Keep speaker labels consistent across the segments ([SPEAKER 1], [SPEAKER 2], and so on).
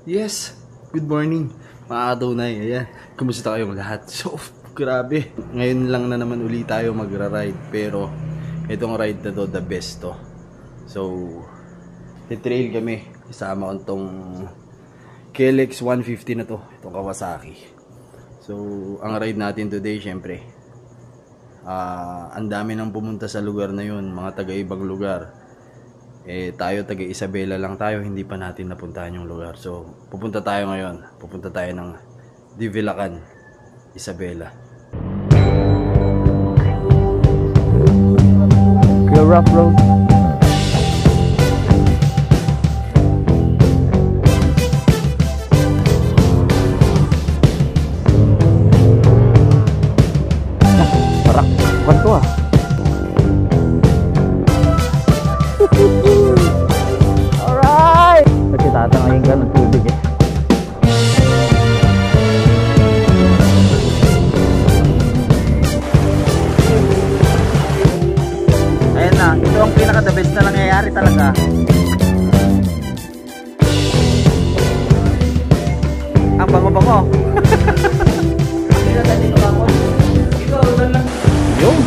[SPEAKER 1] Yes, good morning mga katunay. Ayan, kumusta kayong lahat? So, grabe. Ngayon lang na naman uli tayo magra-ride. Pero, itong ride na to, the best to. So, titrail kami. Isama ko itong KLX 150 na to. Itong Kawasaki. So, ang ride natin today, syempre, ang dami nang pumunta sa lugar na yun. Mga taga-ibang lugar. Tayo taga Isabela lang tayo, hindi pa natin napuntahan yung lugar. So, pupunta tayo ngayon. Pupunta tayo ng Divilacan, Isabela.
[SPEAKER 2] Clear rough road. Parak, kwanto ah. Alright! Kasi tatangayin ka ng tubig eh. Ayan na, ito ang pinaka-the best na nangyayari talaga. Ang bango-bango. Yung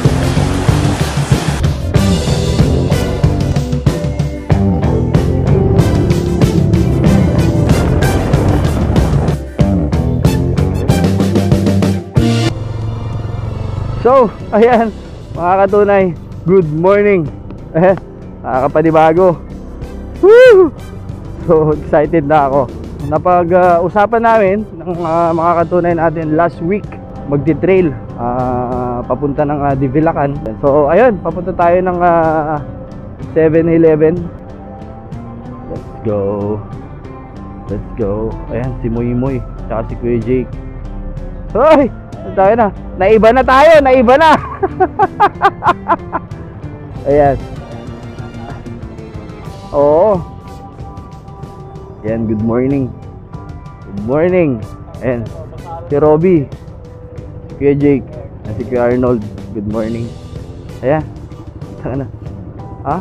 [SPEAKER 2] so, ayan, mga katunay, good morning. Nakakapanibago. Woo! So, excited na ako. Napag-usapan namin ng mga katunay natin last week, magti-trail papunta ng Divilacan. So, ayun, papunta tayo ng 7-Eleven. Let's go. Let's go. Ayan, si Moy Moy, tsaka si Kuya Jake. Hoy! Tayo na. Naiba na tayo, naiba na. Ayan. Oo. Ayan, good morning. Good morning. Ayan. Si Robby, si Kuya Jake, at si Kuya Arnold. Good morning. Ayan. Taka na. Ha?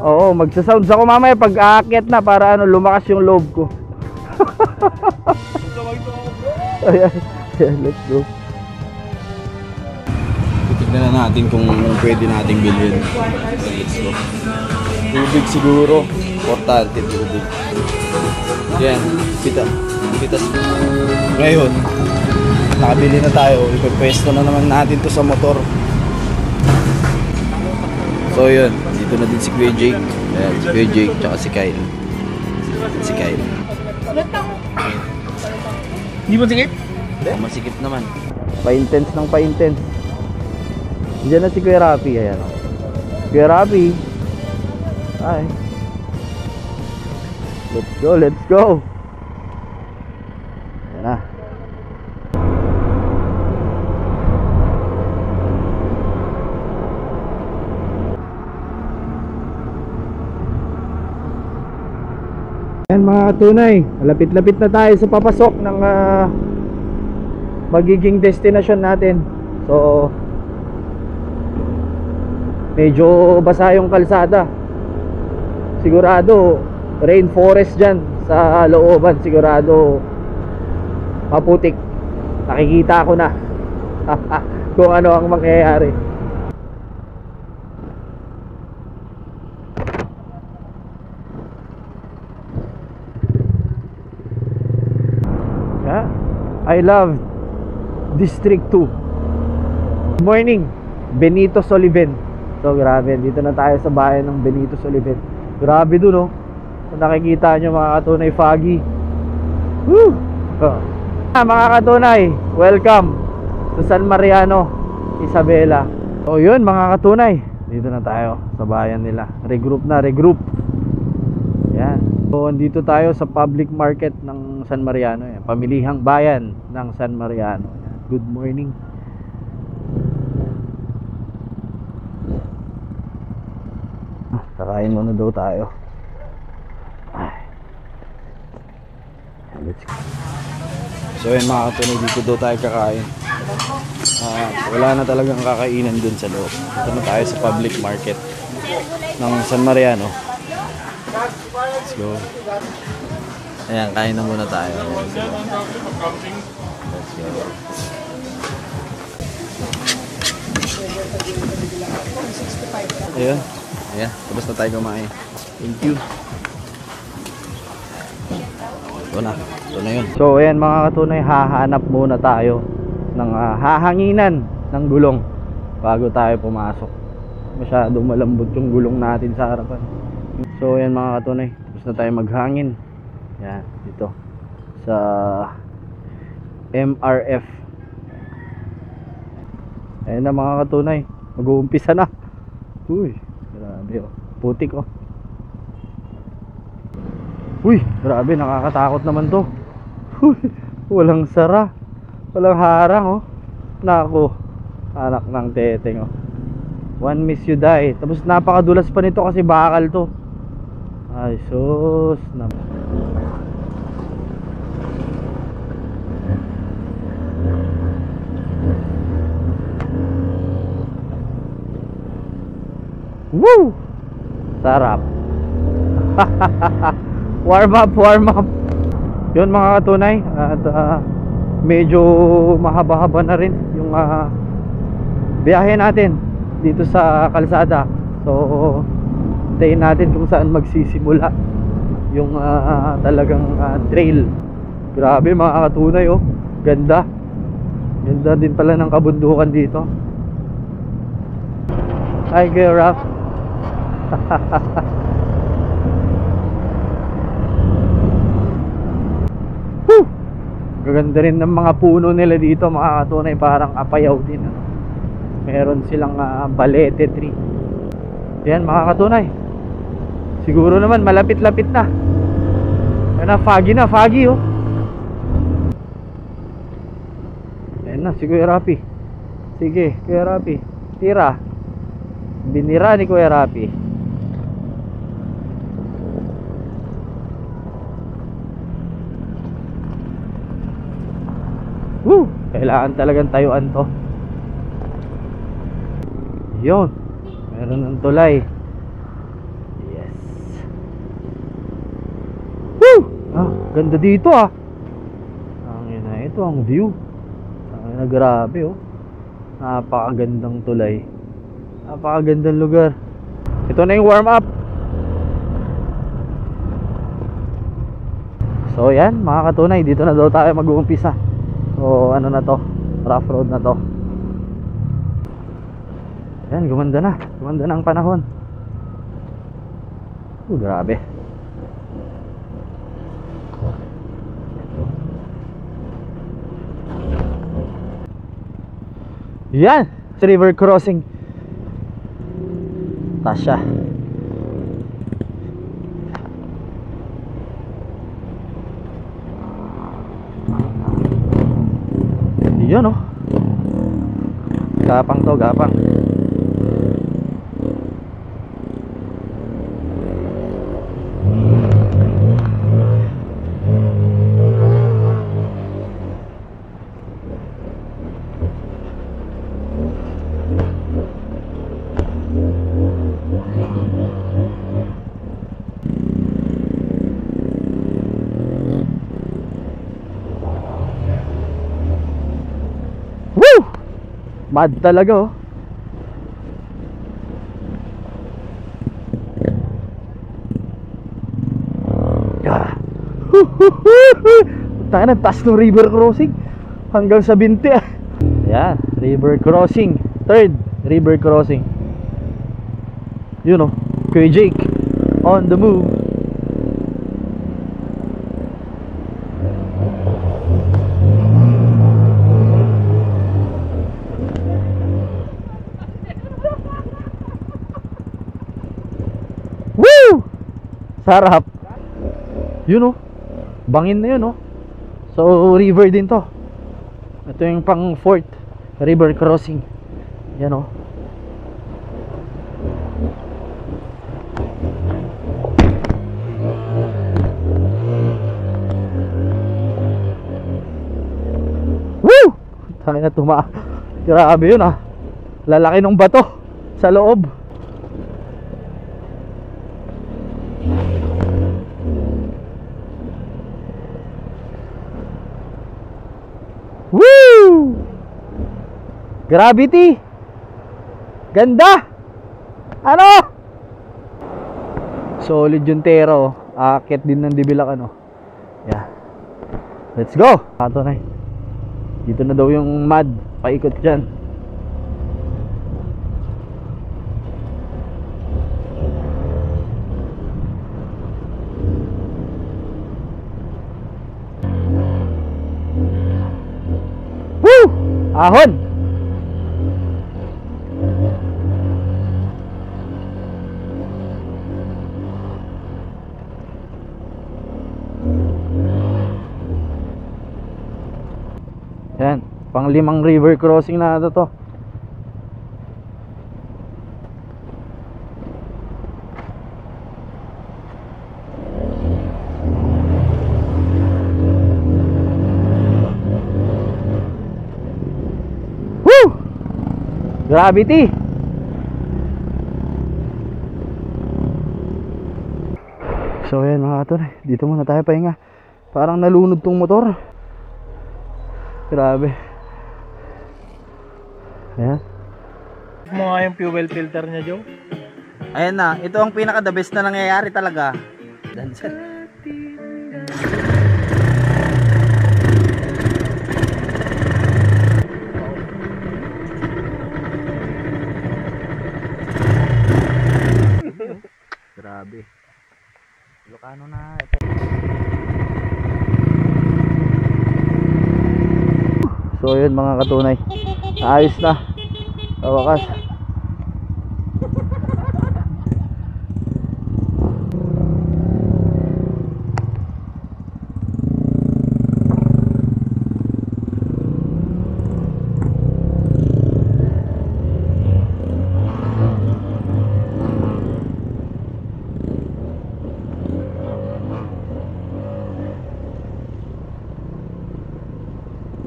[SPEAKER 2] Oo, magsasounds ako mamaya pag aakyat na para lumakas yung loob ko. Ayan. Yeah, let's go.
[SPEAKER 1] Titignan na natin kung pwede nating bilhin. Let's go. Tubig siguro. Importante tubig. Yan. Pitas. Ngayon, nakabili na tayo. Ipagpwesto na naman natin to sa motor. So yun. Dito na din si Kuya Jake. Ayan, si Kuya Jake tsaka si Kyle. Si Kyle.
[SPEAKER 2] Hindi mo sikip?
[SPEAKER 1] Masikip naman.
[SPEAKER 2] Pa-intense ng pa-intense. Diyan na si Kuya Rapi. Ayan. Kuya Rapi. Ay. Let's go, let's go. Ayan na. Ayan mga katunay, lapit-lapit na tayo sa papasok ng magiging destination natin. So medyo basa yung kalsada. Sigurado rainforest dyan sa looban. Sigurado maputik. Nakikita ko na kung ano ang mangyayari. Yeah, I love District 2. Good morning, Benito Soliven. So grabe, dito na tayo sa bayan ng Benito Soliven. Grabe dun oh. Kung nakikita nyo mga katunay, foggy. Woo! Mga katunay, welcome to San Mariano, Isabela. So yun mga katunay, dito na tayo sa bayan nila. Regroup na, regroup. Yan. So andito tayo sa public market ng San Mariano. Yan. Pamilihang bayan ng San Mariano. Yan. Good morning. Kakain muna daw tayo. Ay. Let's go.
[SPEAKER 1] So yun mga katunay, dito daw tayo kakain. Wala na talagang kakainan dun sa loob. Ito na tayo sa public market ng San Mariano. Let's go. Ayan, kain na muna tayo. Let's go. Ayan. Ayan, tapos na tayo kumain. Thank you. Ito na yun.
[SPEAKER 2] So ayan mga katunay, hahanap muna tayo ng hahanginan ng gulong bago tayo pumasok. Masyado malambot yung gulong natin sa harapan. So ayan mga katunay, tapos na tayo maghangin. Yan, dito sa MRF. Ayan na mga katunay, mag-uumpisa na. Uy, grabe oh, putik oh. Uy, grabe, nakakatakot naman to. Uy, walang sara, walang harang oh. Nako, anak ng teteng oh. One miss you die. Tapos napakadulas pa nito kasi bakal to. Ay sus naman. Woo! Sarap. Warm up. Yun mga katunay. At medyo mahaba-haba na rin yung biyahe natin dito sa kalsada. So tayin natin kung saan magsisimula yung talagang trail. Grabe mga katunay oh. Ganda. Ganda din pala ng kabundukan dito. Hi Gerard. Gaganda rin ng mga puno nila dito mga katunay, parang apayaw din ano? Meron silang balete tree. Yan mga katunay, siguro naman malapit-lapit na. Yan na, foggy oh. Yan na si Kuya Rapi. Sige Kuya Rapi, tira. Binira ni Kuya Rapi. Woo! Kailangan talagang tayuan to. Yun, meron ng tulay. Yes. Woo! Ganda dito ah. Ang ina, ito ang view. Ang ina, grabe oh. Napakagandang tulay. Napakagandang lugar. Ito na yung warm up. So yan mga katunay, dito na daw tayo mag-uumpisa. So ano na to, rough road na to. Yan, gumanda na ang panahon. Grabe. Yan, river crossing. Tasha. Yan oh. Gapang to, gapang. Mad talaga oh. Tayo na, taas ng river crossing hanggang sa binti ah. Yan, river crossing. Third river crossing. Yun oh, Kuya Jake on the move. Sarap. Yun oh, bangin na yun oh. So river din to. Ito yung pang fourth river crossing. Yan oh. Woo! Tayo na tuma. Grabe yun ah. Lalaki ng bato sa loob. Gravity. Ganda. Ano? Solid yung Terra, oh. Aakyat din ng Dibilac, ano. Yeah. Let's go. Ato na. Dito na daw yung mud. Paikot dyan. Woo! Ahon! Yan, pang-5 river crossing na ito to. Woo! Gravity. So yan mga katon, dito muna tayo pahinga. Parang nalunod tong motor. Grabe. Ayan.
[SPEAKER 3] Mo nga yung fuel filter niya, Joe.
[SPEAKER 4] Ayan na, ito ang pinaka the best na nangyayari talaga. Dancer. Grabe. Ilocano na ito.
[SPEAKER 2] So yun mga katunay, ayos na sa wakas.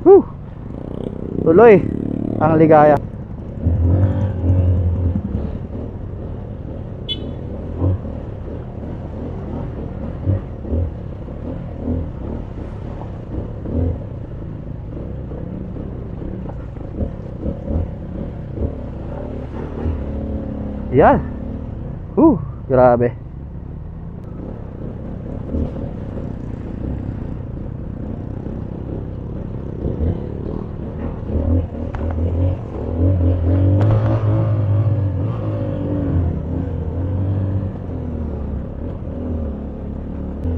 [SPEAKER 2] Woo! Tuloy ang ligaya. Yan. Grabe.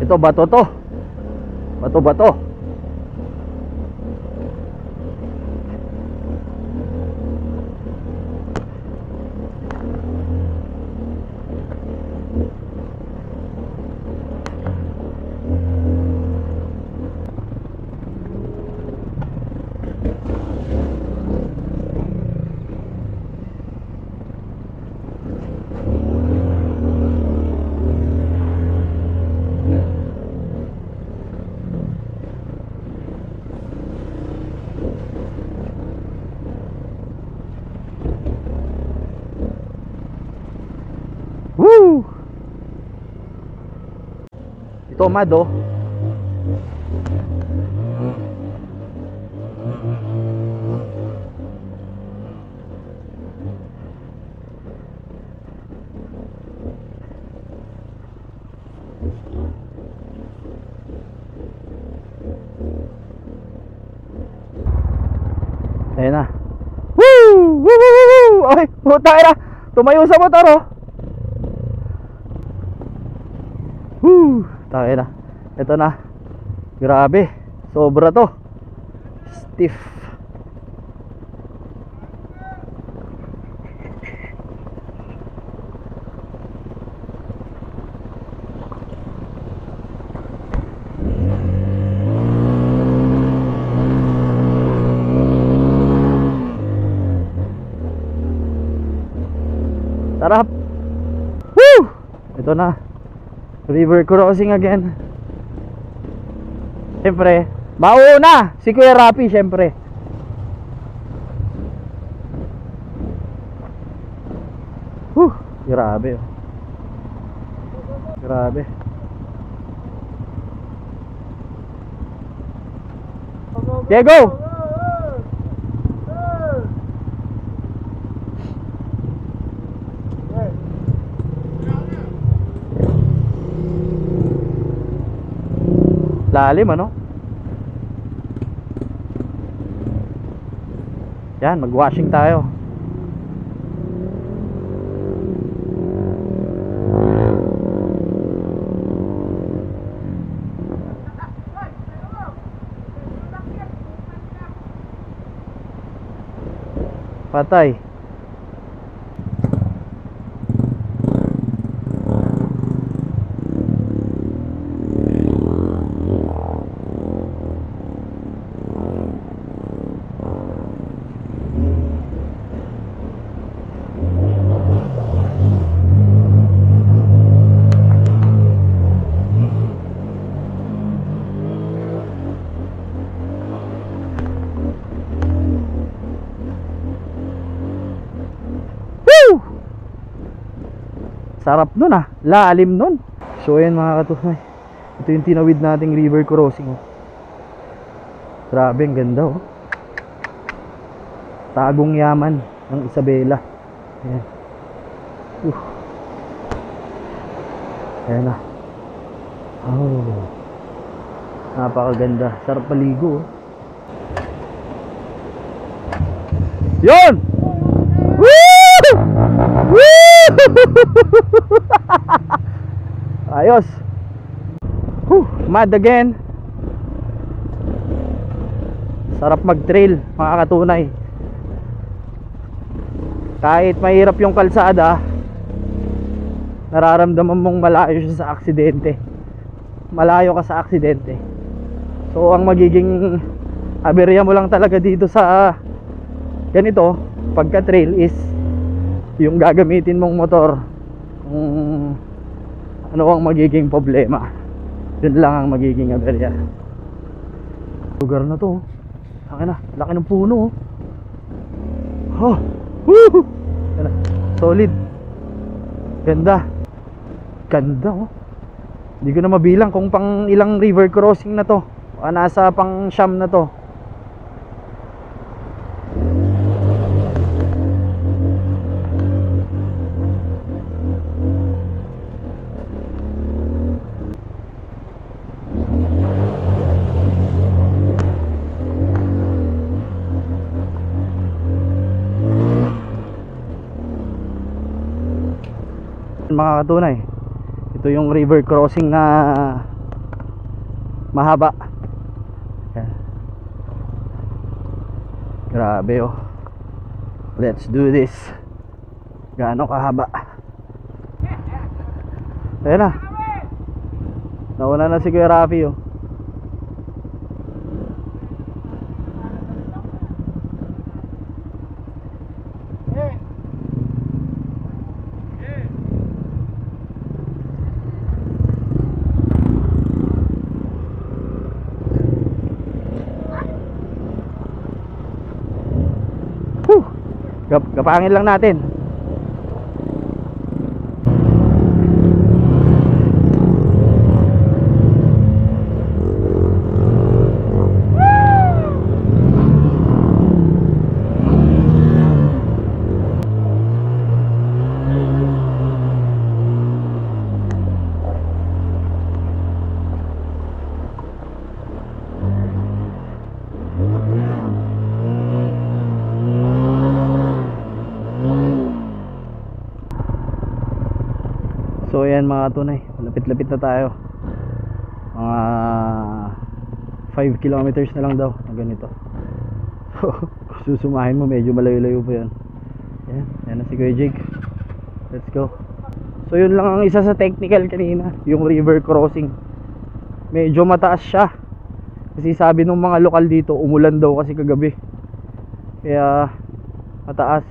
[SPEAKER 2] Ito bato to. Bato-bato. Woo! Ito mad, oh. Ayan na. Woo! Woo! Woo! Woo! Okay, puta na. Tumayo sa motor, oh. Woo! Tayo na. Ito na. Grabe. Sobra to. Stiff. Sarap. Woo! Ito na. River crossing again. Siyempre, mauna si Kuya Rapi, siyempre. Grabe, oh. Grabe. Diego! Lalim ano? Yan, mag-washing tayo. Patay. Sarap nun ah, lalim nun. So ayan mga katusay, ito yung tinawid nating river crossing oh. Grabe, ang ganda oh. Tagong Yaman ng Isabela. Ayan. Ayan na. Oh, napakaganda, sarap paligo oh. Yun! Woo! Woo! Ayos. Mad again. Sarap mag-trail mga katunay. Kahit mahirap yung kalsada, nararamdaman mong malayo siya sa aksidente. Malayo ka sa aksidente. So ang magiging aberya mo lang talaga dito sa ganito pagka trail is yung gagamitin mong motor, kung ano ang magiging problema. Yun lang ang magiging aberya. Lugar na to, laki na, laki ng puno oh. Woo! Solid. Ganda. Ganda oh. Hindi ko na mabilang kung pang ilang river crossing na to. Nasa pang siyam na to. Mga katunay, ito yung river crossing na mahaba. Yan. Grabe oh. Let's do this. Gaano kahaba? Ayan na. Nauna na si Kuya Rafi oh. Gapangin lang natin. So ayan mga tunay, lapit-lapit na tayo. Mga 5 kilometers na lang daw na ganito. So susumahin mo, medyo malayo-layo pa yan. Ayan, ayan na si Kuya Jake. Let's go. So yun lang ang isa sa technical kanina, yung river crossing. Medyo mataas siya. Kasi sabi ng mga lokal dito, umulan daw kasi kagabi. Kaya mataas.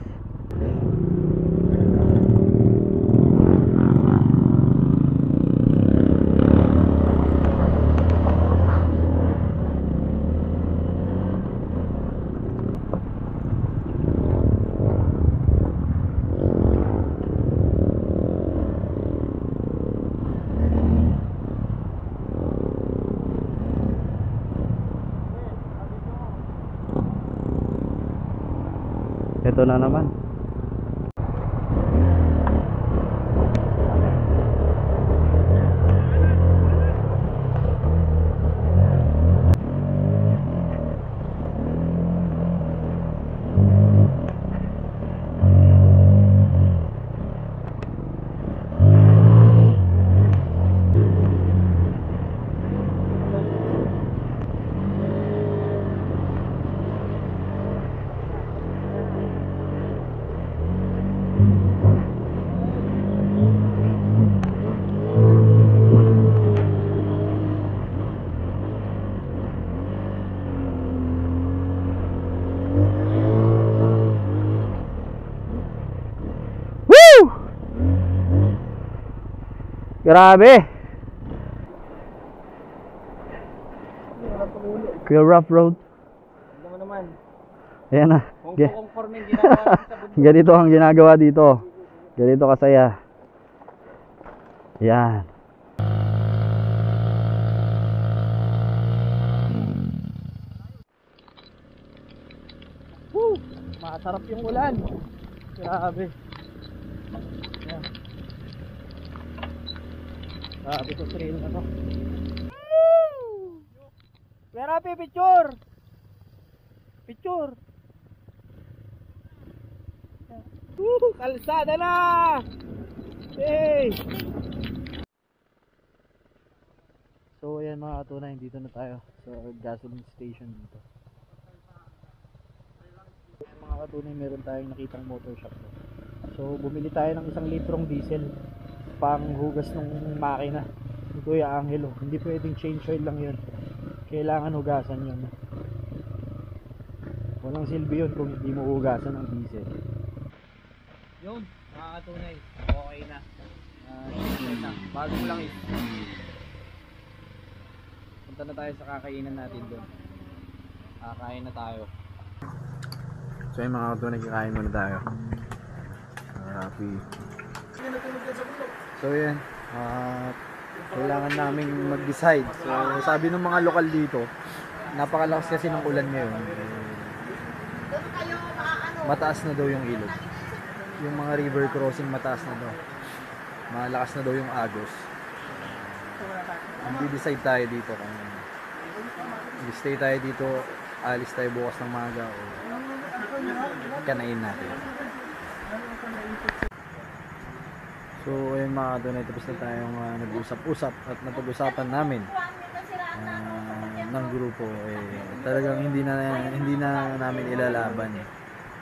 [SPEAKER 2] Ito na naman. Grabe! Kuya rough road.
[SPEAKER 3] Ano naman?
[SPEAKER 2] Ayan na.
[SPEAKER 3] Kung forming ginagawa sa bundok.
[SPEAKER 2] Ganito ang ginagawa dito. Ganito kasaya. Yan.
[SPEAKER 3] Woo! Masarap yung ulan. Grabe. Yan. Grabe to trail na to. Kuya Rapi, picture! Picture! Kalsada na! Hey!
[SPEAKER 2] So ayan mga katunay, dito na tayo sa gasoline station dito. Mga katunay, meron tayong nakitang motor shop. So bumili tayo ng 1 litrong diesel pang hugas ng makina ni Kuya Angelo. Hindi pwedeng change oil lang yun. Kailangan hugasan yun. Walang silbi yun kung hindi mo hugasan ng diesel.
[SPEAKER 3] Yun, mga katunay. Okay na. Bago lang eh. Punta na tayo sa kakainan natin doon. Kakain na tayo.
[SPEAKER 1] So yung mga katunay, kakain muna tayo. Happy. So yan, kailangan naming mag-decide. So sabi ng mga lokal dito, napakalakas kasi ng ulan ngayon. Mataas na daw yung ilog. Yung mga river crossing mataas na daw. Malakas na daw yung agos. Hindi decide tayo dito kung stay tayo dito, alis tayo bukas ng maga o kanain natin. So ayun mga katunay, tapos na tayong nag-usap-usap at napag-usapan namin ng grupo. Talagang hindi na namin ilalaban.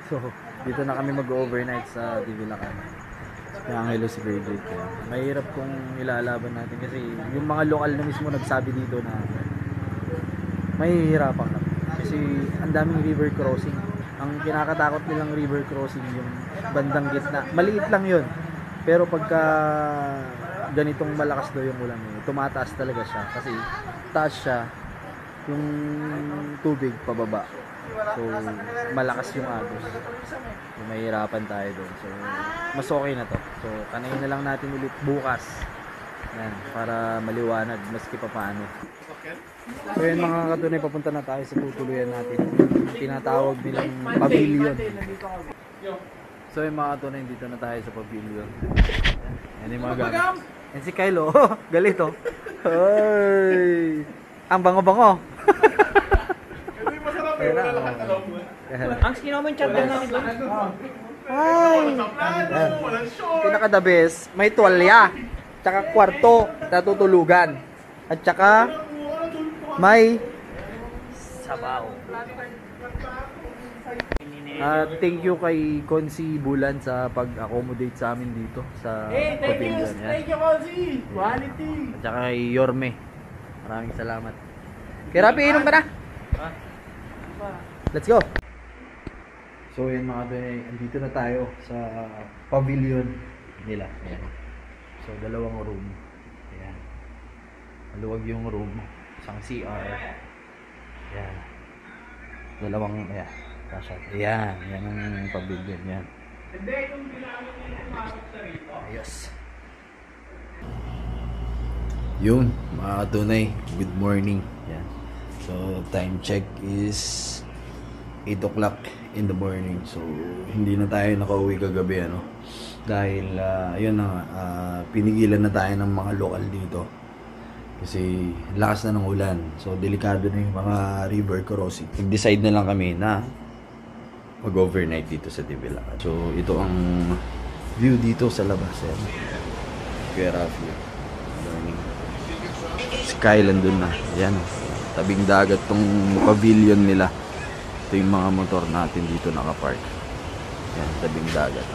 [SPEAKER 1] So dito na kami mag-overnight sa Divilacan. Yung Angelo si Virgil. Mahirap kung ilalaban natin kasi yung mga lokal na mismo nagsabi dito na mahihirapan kami. Kasi ang daming river crossing. Ang kinakatakot nilang river crossing yung bandang gitna. Maliit lang yun. Pero pagka ganitong malakas daw yung ulan, tumataas talaga siya kasi taas siya, yung tubig pababa. So malakas yung agos. So, mahirapan tayo doon. So mas okay na to. So kanayin na lang natin ulit bukas. Yan, para maliwanag maski pa paano. So yun mga katunay, papunta na tayo sa tutuluyan natin. Tinatawag nilang pavilion. So yung mga katunay, dito na tayo sa pavilion. Yan yung mga gamit. Yan si Kylo. Galit oh. Ay, ang bango-bango.
[SPEAKER 3] Ang skinamon chat na namin doon.
[SPEAKER 2] Ay! Pinaka the best, may tuwalya, tsaka kwarto na tutulugan, at tsaka may
[SPEAKER 3] Sabaw.
[SPEAKER 2] thank you kay Consi Bulan sa pag-accommodate sa amin dito sa pavilion.
[SPEAKER 3] Thank you, Konsi. Quality.
[SPEAKER 2] At tsaka kay Yorme, maraming salamat. Kaya Rapi, inom ka na! Let's go! So yun mga doy, andito na tayo sa pavilion nila. Ayan. So dalawang room. Ayan. Maluwag yung room. Isang CR. Ayan. Dalawang, ayan. Ayan. Ayan ang pavilion. Ayan. Ayos.
[SPEAKER 1] Yun, mga katunay, good morning. Yan. So, time check is 8 o'clock in the morning. So, hindi na tayo nakauwi kagabi, ano. Dahil, yun na, pinigilan na tayo ng mga lokal dito. Kasi, lakas na ng ulan. So, delikado na yung mga river crossing. Nag-decide na lang kami na mag-overnight dito sa Divilacan. So, ito ang view dito sa labas. Yan. Kuya Rafi. Morning. Skyland dun na. Ayan. Tabing dagat tong pavilion nila. Ito yung mga motor natin dito nakapark. Ayan, tabing dagat.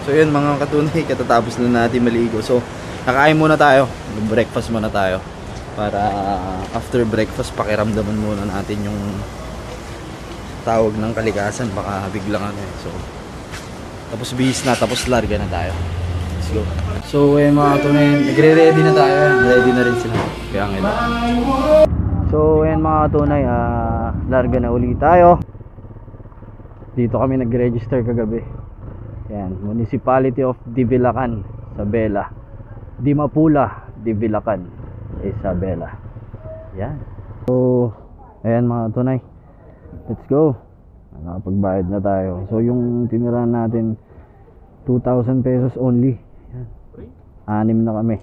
[SPEAKER 1] So yun mga katunay, katatapos na natin maligo. So kakain muna tayo. Breakfast muna tayo. Para after breakfast pakiramdaman muna natin yung tawag ng kalikasan. Baka biglang ano eh. So tapos bihis na, tapos larga na tayo. Let's go. So, mga tunay, nagre-ready na tayo. Ready na rin sila. Kaya ngayon.
[SPEAKER 2] So, ayan mga tunay, larga na uli tayo. Dito kami nag-register kagabi. Yan, Municipality of Divilacan, Isabela. Dimapula, Divilacan, Isabela. Yan. So, ayan mga tunay. Let's go. Nakapagbayad na tayo. So, yung tinirahan natin 2,000 pesos only. Yan. 6 na kami.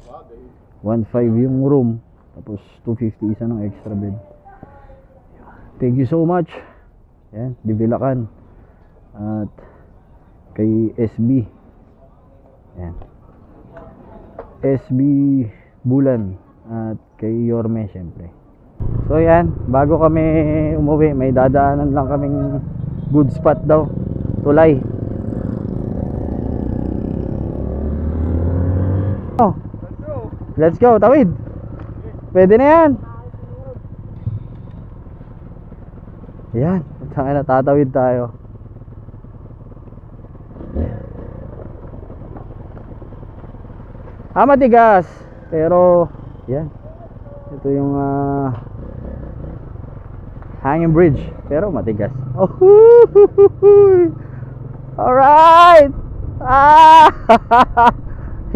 [SPEAKER 2] 1,500 yung room. Tapos 250 isa ng extra bed. Thank you so much. Yan, Divilacan. At kay SB. Yan. SB Bulan. At kay Yorme syempre. So yan, bago kami umuwi, may dadaanan lang kaming good spot daw. Tulay. Oh. Let's go, tawid. Pwede na yan. Yan, saan na tatawid tayo. Matigas. Pero, yan. Ito yung hanging bridge. Pero matigas. Oh, alright.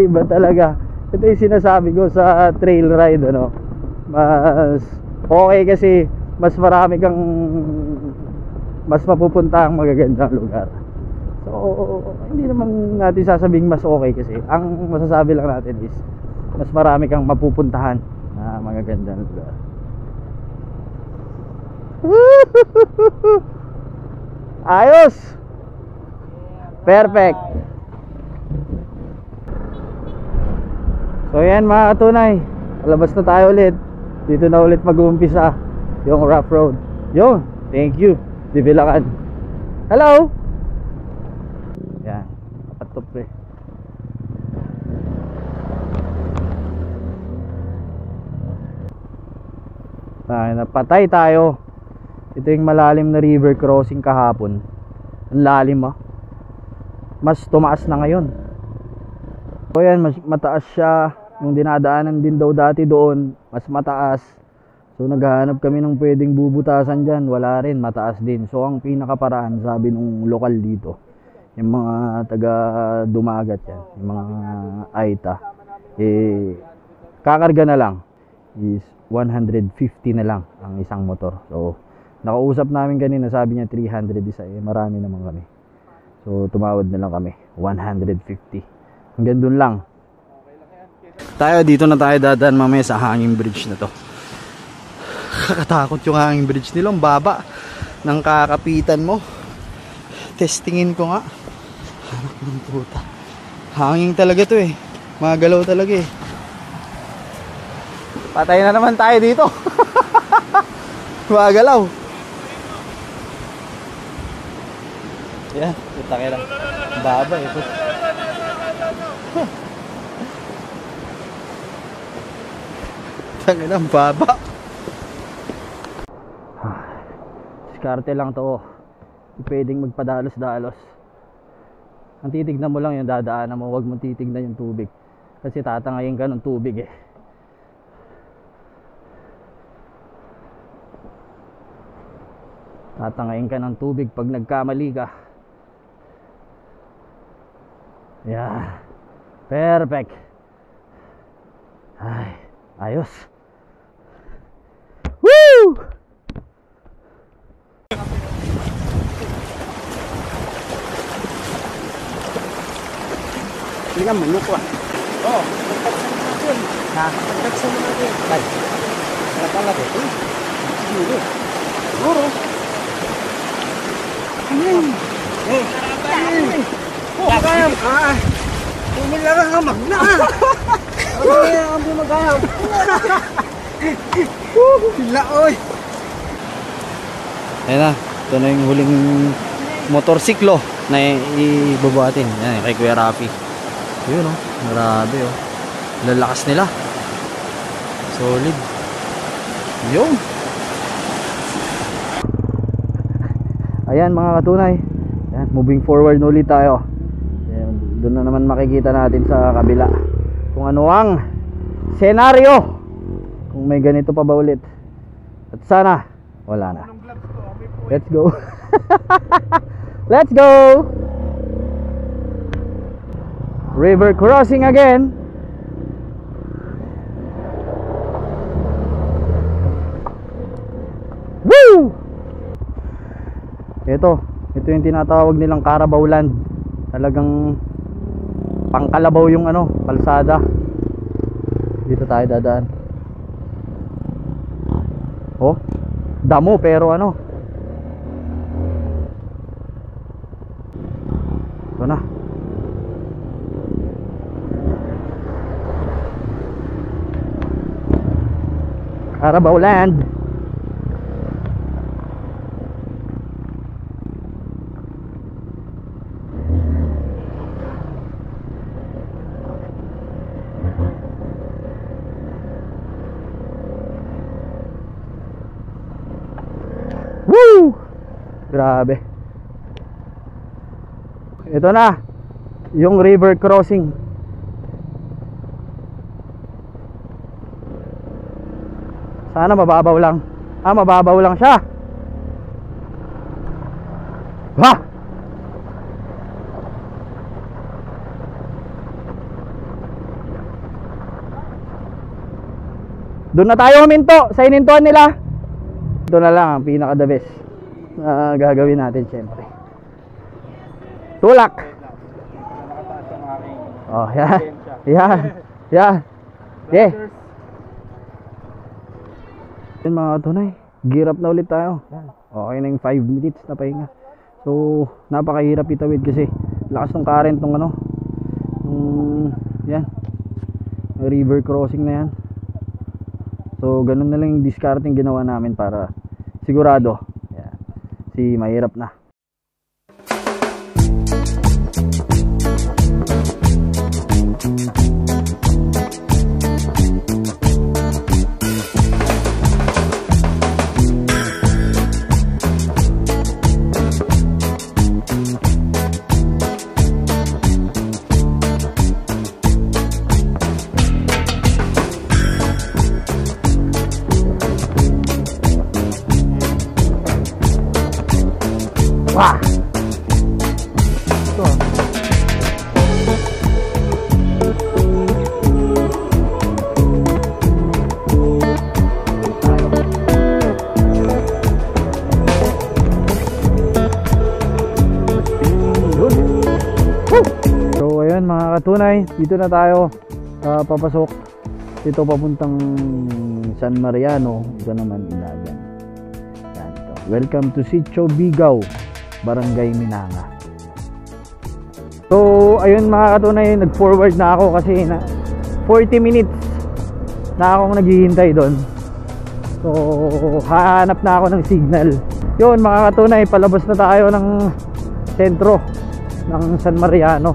[SPEAKER 2] Iba talaga. Ito yung sinasabi ko sa trail ride, ano. Mas okay kasi mas marami kang mas mapupuntahang magagandang lugar. So, hindi naman natin sasabing mas okay kasi ang masasabi lang natin is mas marami kang mapupuntahan na magagandang lugar. Ayos! Perfect! So yan mga katunay, labas na tayo ulit. Dito na ulit mag-uumpisa yung rough road. Yun, thank you Divilacan. Hello! Yan, apat to pre. Napatay tayo. Ito yung malalim na river crossing kahapon. Ang lalim mas tumaas na ngayon. So yan, mas mataas siya. Yung dinadaanan din daw dati doon, mas mataas. So naghahanap kami ng pwedeng bubutasan dyan. Wala rin, mataas din. So ang pinakaparaan, sabi nung lokal dito, yung mga taga dumagat yan, yung mga Aita, kakarga na lang is 150 na lang ang isang motor. So nakausap namin kanina, sabi niya 300 isa, marami naman kami. So tumawad na lang kami 150. Hanggang dun lang.
[SPEAKER 1] Tayo, dito na tayo dadaan mamaya sa hanging bridge na to. Kakatakot yung hanging bridge nila, ang baba ng kakapitan mo. Testingin ko nga. Anak ng puta. Hanging talaga to magalaw talaga Patay na naman tayo dito. Magalaw. Yan, puta ka lang. Baba ito. Tangin ang baba.
[SPEAKER 2] Diskarte lang to. Pwedeng magpadalos-dalos. Ang titignan mo lang yung dadaanan mo, huwag mong titignan yung tubig. Kasi tatangayin ka ng tubig Tatangayin ka ng tubig pag nagkamali ka. Yeah. Perfect. Ay, ayos. Woo!
[SPEAKER 4] Hindi ka manok
[SPEAKER 2] Oo,
[SPEAKER 4] Nagpagsan mo natin.
[SPEAKER 2] Ay,
[SPEAKER 4] Wala pala dito.
[SPEAKER 2] siguro.
[SPEAKER 4] Siguro.
[SPEAKER 2] Magayam ka. Tumilarang ka magna. Ang bumagayam. Sila oy.
[SPEAKER 1] Ayan na, ito na yung huling motorsiklo na ibubuhatin. Yan, kay Kuya Rafi. Yun grabe lalakas nila. Solid. Yun.
[SPEAKER 2] Ayan mga katunay. Ayan, moving forward na ulit tayo. Ayan, doon na naman makikita natin sa kabila kung ano ang senaryo, kung may ganito pa ba ulit. At sana wala na. Let's go. Let's go. River crossing again. Woo! Ito yung tinatawag nilang Carabao Land. Talagang pangkalabaw yung ano, kalsada. Dito tayo dadaan. Oh, damo pero ano. Ito na. Carabao Land. Woo! Grabe. Ito na yung river crossing. Sana mababaw lang. Mababaw lang siya. Ha! Doon na tayo huminto sa inintuan nila. Ito na lang ang pinaka the best na gagawin natin syempre. Tulak. Oh, yeah. Yeah. Yeah. Yeah. Yan mga tunay. Gear up na ulit tayo. Okay na yung 5 minutes na pahinga. So, napakahirap itawid kasi lakas ng current ng ano. Yan. River crossing na yan. So ganun na lang yung discarding ginawa namin para sigurado. Yan. Si mahirap na. Wah! Ito. So ayun mga katunay, dito na tayo papasok. Dito papuntang San Mariano. Ito naman Ilagan. Yan, ito. Welcome to Sitio Bigaw, Barangay Minanga. So ayun mga katunay, nag-forward na ako kasi na 40 minutes na akong naghihintay doon. So hahanap na ako ng signal. Yun mga katunay, palabas na tayo ng sentro ng San Mariano.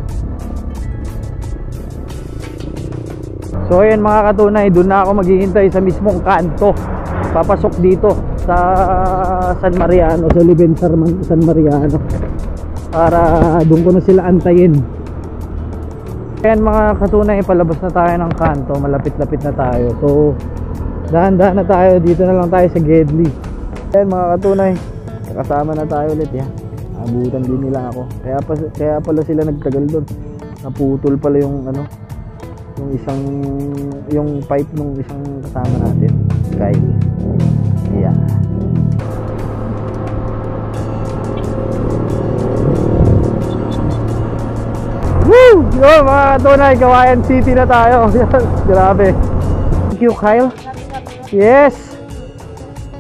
[SPEAKER 2] So ayun mga katunay, doon na ako maghihintay sa mismong kanto. Papasok dito sa San Mariano, sa Oliven San Mariano, para doon ko na sila antayin. Ayan mga katunay, palabas na tayo ng kanto, malapit-lapit na tayo. So dahan-dahan na tayo, dito na lang tayo sa Gedli. Ayan mga katunay, kasama na tayo ulit yan. Abutan din nila ako. Kaya pala sila nagtagal doon. Naputol pala yung ano, yung pipe nung isang kasama natin, Kyle. Yeah. Woo! Yo mga katunay, Kawayan City na tayo. Grabe. Thank you, Kyle. Yes.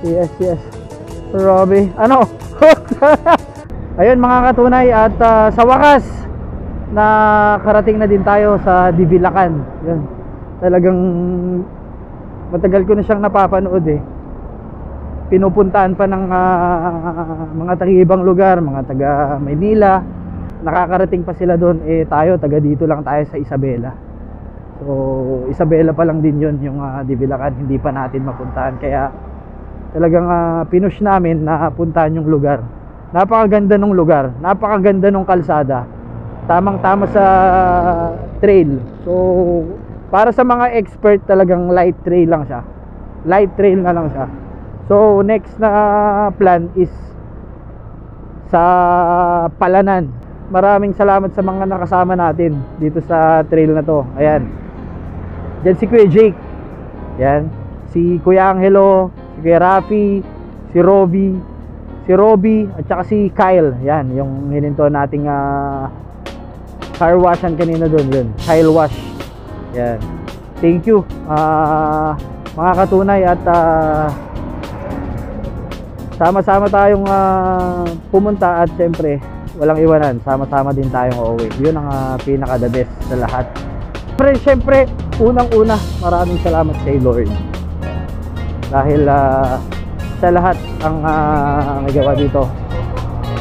[SPEAKER 2] Yes, yes. Grabe. Ano? Ayun mga katunay, at sa wakas nakarating na din tayo sa Divilacan. Yan. Talagang matagal ko na siyang napapanood eh. Pinupuntaan pa ng mga taga-ibang lugar, mga taga Maynila. Nakakarating pa sila doon. Eh tayo, taga dito lang tayo sa Isabela. So Isabela pa lang din yun, yung Divilacan. Hindi pa natin mapuntahan. Kaya talagang pinush namin na puntahan yung lugar. Napakaganda ng lugar, napakaganda ng kalsada. tamang-tama sa trail. So para sa mga expert talagang light trail lang siya. Light trail na lang siya. So next na plan is sa Palanan. Maraming salamat sa mga nakasama natin dito sa trail na to. Ayan. Diyan si Kuya Jake. Yan. Si Kuya Angelo, si Kuya Rafi, si Robby, at saka si Kyle. Yan, yung hininto nating car washan kanina doon. Yun, Kyle Wash. Yan. Thank you. Mga katunay at sama-sama tayong pumunta at syempre walang iwanan. Sama-sama din tayong uuwi. Yun ang pinaka the best sa lahat. Pero syempre, unang-una, maraming salamat kay Lord. Dahil sa lahat ang nagawa dito.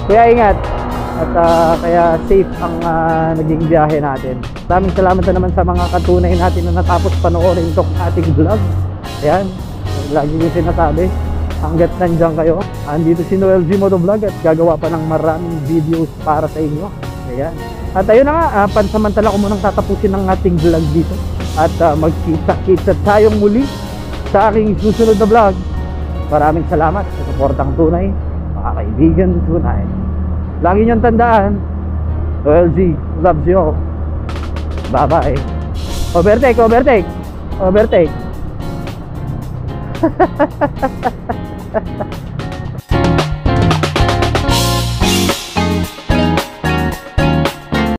[SPEAKER 2] Kaya ingat at kaya safe ang naging biyahe natin. Maraming salamat na naman sa mga katunay natin na natapos panoorin itong ating vlog. Ayan, lagi yung sinasabi, hanggat nandyan kayo, andito si Noel G Motovlog at gagawa pa ng maraming videos para sa inyo. Ayan. At ayun na nga, pansamantala ko munang tatapusin ang ating vlog dito. At magkita-kita tayong muli sa aking susunod na vlog. Maraming salamat sa suportang tunay, mga kaibigan tunay. Lagi niyong tandaan, Noel G loves you all. Bye-bye. Overtake.